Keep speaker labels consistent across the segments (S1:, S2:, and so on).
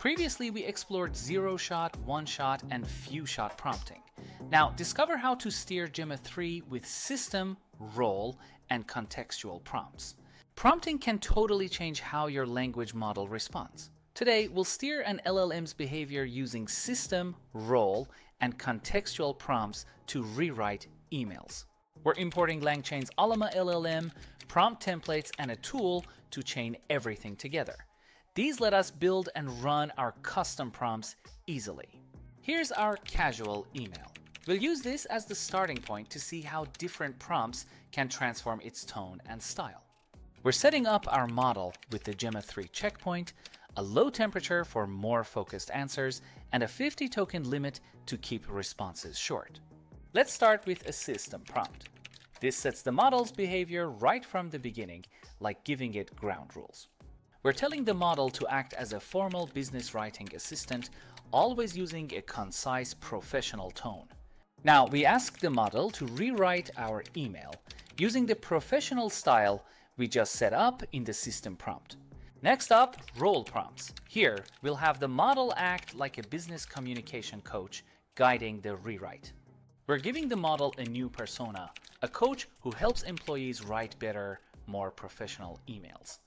S1: Previously, we explored zero-shot, one-shot, and few-shot prompting. Now, discover how to steer Gemma 3 with system, role, and contextual prompts. Prompting can totally change how your language model responds. Today, we'll steer an LLM's behavior using system, role, and contextual prompts to rewrite emails. We're importing LangChain's Ollama LLM, prompt templates, and a tool to chain everything together. These let us build and run our custom prompts easily. Here's our casual email. We'll use this as the starting point to see how different prompts can transform its tone and style. We're setting up our model with the Gemma 3 checkpoint, a low temperature for more focused answers, and a 50 token limit to keep responses short. Let's start with a system prompt. This sets the model's behavior right from the beginning, like giving it ground rules. We're telling the model to act as a formal business writing assistant, always using a concise, professional tone. Now, we ask the model to rewrite our email using the professional style we just set up in the system prompt. Next up, role prompts. Here, we'll have the model act like a business communication coach guiding the rewrite. We're giving the model a new persona, a coach who helps employees write better, more professional emails.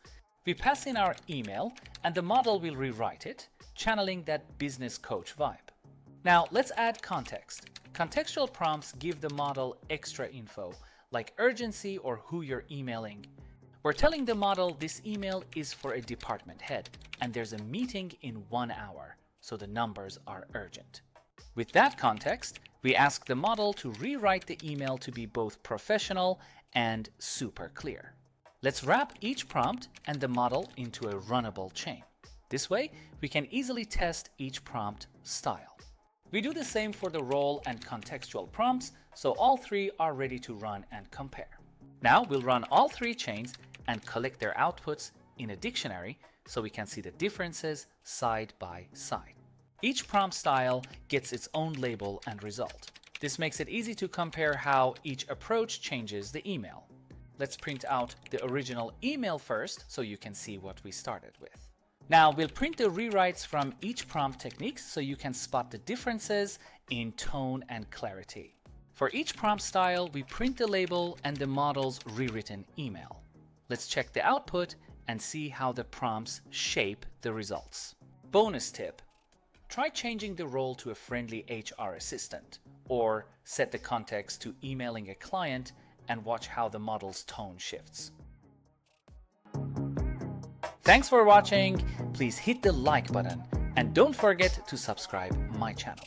S1: We pass in our email and the model will rewrite it, channeling that business coach vibe. Now let's add context. Contextual prompts give the model extra info, like urgency or who you're emailing. We're telling the model this email is for a department head and there's a meeting in 1 hour, so the numbers are urgent. With that context, we ask the model to rewrite the email to be both professional and super clear. Let's wrap each prompt and the model into a runnable chain. This way, we can easily test each prompt style. We do the same for the role and contextual prompts, so all three are ready to run and compare. Now we'll run all three chains and collect their outputs in a dictionary so we can see the differences side by side. Each prompt style gets its own label and result. This makes it easy to compare how each approach changes the email. Let's print out the original email first so you can see what we started with. Now we'll print the rewrites from each prompt techniques so you can spot the differences in tone and clarity. For each prompt style, we print the label and the model's rewritten email. Let's check the output and see how the prompts shape the results. Bonus tip: try changing the role to a friendly HR assistant, or set the context to emailing a client and watch how the model's tone shifts. Thanks for watching. Please hit the like button and don't forget to subscribe my channel.